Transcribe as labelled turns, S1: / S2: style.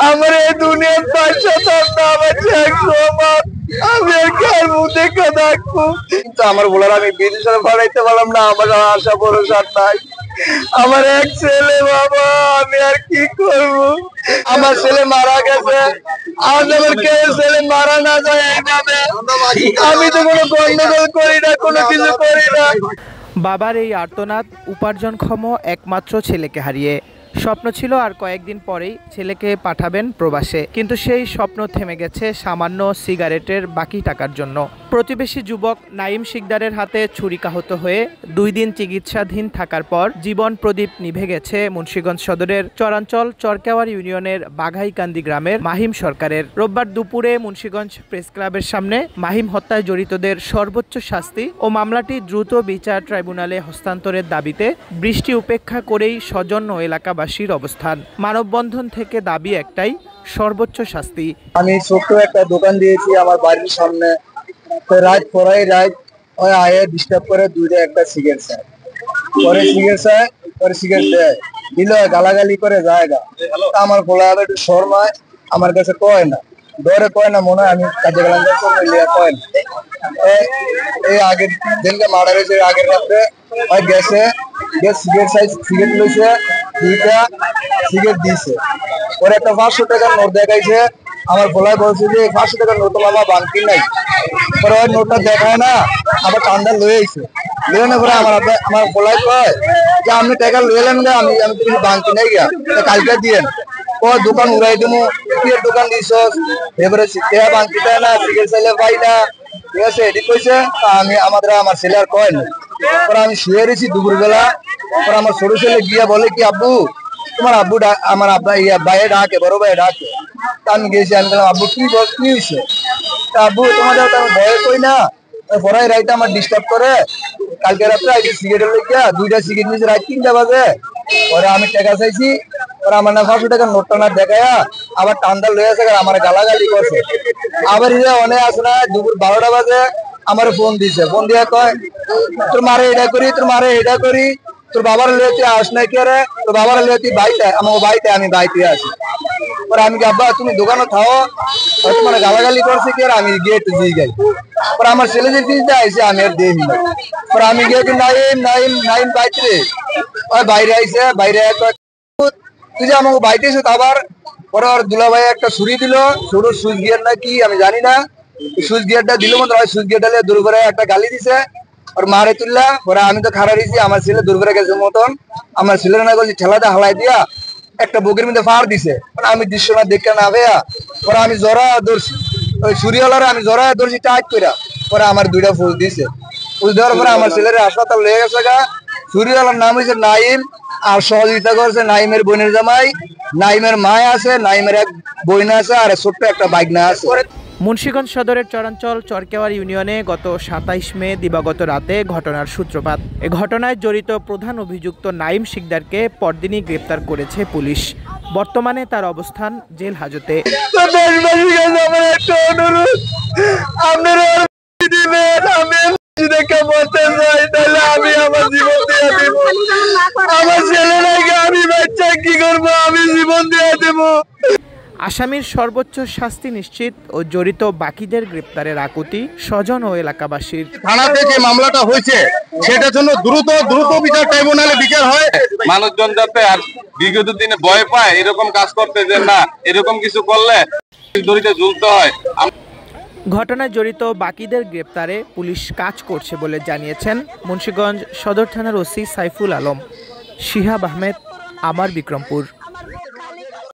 S1: আমার এই দুনিয়ার 500 নাম আছে 100 মান। আমি আর কার মুখ দেখে থাকবো? কিন্তু আমার বলার আমি বিদেশে বাড়াইতে পারলাম না। আমার আর আশা ভরসা নাই। আমার এক ছেলে বাবা, আমি আর কি করব? আমার ছেলে মারা গেছে। আর যেমন কেউ ছেলে মারা না যায় এইভাবে। আমি তো কোনো গন্ডগোল করি না, কোনো কিছু করি না।
S2: বাবার এই আর্তনাদ উপার্জনক্ষম একমাত্র ছেলেকে হারিয়ে। স্বপ্ন ছিল আর কয়েকদিন পরেই ছেলেকে পাঠাবেন প্রবাসে, কিন্তু সেই স্বপ্ন থেমে গেছে সামান্য সিগারেটের বাকি টাকার জন্য। প্রতিবেশী যুবক নাইম শিকদারের হাতে ছুরিকাহত হয়ে 2 দিন চিকিৎসাধীন থাকার পর জীবন প্রদীপ নিভে গেছে মুন্সিগঞ্জ সদরের চরাঞ্চল চরকেওয়ার ইউনিয়নের বাঘাইকান্দি গ্রামের মাহিম সরকারের। রোববার দুপুরে মুন্সিগঞ্জ প্রেস ক্লাবের সামনে মাহিম হত্যায় জড়িতদের সর্বোচ্চ শাস্তি ও মামলাটি দ্রুত বিচার ট্রাইব্যুনালে হস্তান্তরের দাবিতে বৃষ্টি উপেক্ষা করেই স্বজন ও এলাকাবাসীর অবস্থান। মানববন্ধন থেকে দাবি একটাই, সর্বোচ্চ শাস্তি।
S1: আমি ছোট্ট একটা দোকান দিয়েছি আমার বাড়ির সামনে। রাত পড়াই ওই আয়ে ডিস্টার্ব করে দুইটা একটা সিগারেট চায়, পরে সিগারেট দেয়, দিল গালাগালি করে জায়গা। আমার বলা হবে একটু শর্মায়, আমার কাছে কয় না, ডরে কয় না, মনে হয় আমি কাজে গেলাম কয় না। এই আগের দিনকে মারা গেছে, আগের রাত্রে ওই গেছে সিগারেট লইছে, 2টা সিগারেট দিয়েছে। পরে একটা 500 টাকার নোট দেখাইছে। আমার বলায় বলছে যে 500 টাকার নোট মামা বাংকি নাই। পরে ওই নোটটা দেখায় না, আবার টান্ডা লয়ে আইছে। লয়ে না পরে আমার বলায় কয় যে আপনি টাকা লয়ে এলেন গা, আমি তুমি বাংকি নাই গা, কালকে দিয়েন। ও দোকান উড়াই দেবো, কি দোকান দিছ, এবারে টাকা বাংকি দেয় না, সিগারেট চাইলে পাই না, ঠিক আছে, এটি কইছে। আমার ছেলে আর কয় না। পরে আমি শুয়ে রয়েছি দুপুরবেলা। পরে আমার ছোট ছেলে গিয়া বলে কি, আব্বু তোমার আব্বু আমার আব্বা ভাইয়ে ডাকে, বড় ভাইয়ে ডাকে। আমি গেছি, আমি বললাম আব্বু কি হয়েছে? আব্বু তোমাদের আমি ভয়ে কই না, পড়াই রাইতে আমার ডিস্টার্ব করে। কালকে রাত্রে আইসি সিগারেট লেগে 2টা সিগারেট নিয়েছে রাত 3টা বাজে। পরে আমি টাকা চাইছি, পরে আমার না 500 টাকার নোটটা না দেখায়া আবার টান্ডা লয়ে আছে, আমার গালাগালি করছে। আবার অনেক আছে না, দুপুর 12টা বাজে আমার ফোন দিছে, ফোন দিয়ে কয় তোর মারে এটা করি, তোর মারে এটা করি, তোর বাবার লিয়ে তুই আস নাই কে রে, তোর বাবার লিয়ে তুই বাইতে, আমার বাইতে, আমি বাইতে আছি। পরে আমি আব্বা তুমি দোকানে থাও, তোমার গালাগালি করছে কি, আমি গিয়ে একটু দিয়ে যাই। পরে আমার ছেলে যে চিন্তা আইসে, আমি আর দেখি না। পরে আমি গিয়ে নাইম বাইতে, ওই বাইরে আইসে, বাইরে তুই যে আমাকে বাইতে এসে আবার। পরে ওর দুলা ভাই একটা ছুরি দিল, ছোট সুইচ গিয়ার না কি আমি জানি না, সুইচ গিয়ারটা দিল মতো, সুইচ গিয়ারটা দূর করে একটা গালি দিছে, ওর মারে তুললা। পরে আমি তো খারাপ দিয়েছি, আমার ছেলে দূর করে গেছে মতন, আমার ছেলের না বলছি ঠেলাতে হালাই দিয়া একটা বুকের মধ্যে ফাড় দিছে। আমি দৃশ্য না দেখে না ভেয়া, পরে আমি জরা ধরছি, ওই ছুরিওয়ালারে আমি জরা ধরছি টাইট করে। পরে আমার 2টা ফুল দিছে, ফুল দেওয়ার পরে আমার ছেলের হাসপাতাল লেগে গেছে গা। ছুরিওয়ালার নাম হয়েছে নাইম, আর সহযোগিতা করছে নাইমের বোনের জামাই, নাইমের মা আছে, নাইমের এক বোন আছে, আর ছোট্ট একটা বাইকনা আছে।
S2: মুন্সিগঞ্জ সদরের চরাঞ্চল চরকেওয়ার ইউনিয়নে গত 27 মে দিবাগত রাতে ঘটনার সূত্রপাত। এ ঘটনায় জড়িত প্রধান অভিযুক্ত নাইম শিকদারকে পরদিনই গ্রেপ্তার করেছে পুলিশ। বর্তমানে তার অবস্থান জেল হাজতে।
S1: আমি আমার জীবন দিয়ে দেবো, আমার ছেলে নাকি আমি বাচ্চা কি করবো, আমি জীবন দিয়ে দেবো।
S2: আসামির সর্বোচ্চ শাস্তি নিশ্চিত ও জড়িত বাকিদের গ্রেপ্তারের আকুতি স্বজন ও এলাকাবাসীর।
S3: থানাতে যে মামলাটা হয়েছে সেটার জন্য দ্রুত বিচার ট্রাইব্যুনালে বিচার হয়, মানুষজন যাতে আর বিগত দিনে ভয় পায় এরকম কাজ করতে, যে না এরকম কিছু করলে দড়িতে ঝুলতে হয়।
S2: ঘটনায় জড়িত বাকিদের গ্রেপ্তারে পুলিশ কাজ করছে বলে জানিয়েছেন মুন্সিগঞ্জ সদর থানার ওসি সাইফুল আলম। শিহাব আহমেদ, আমার বিক্রমপুর।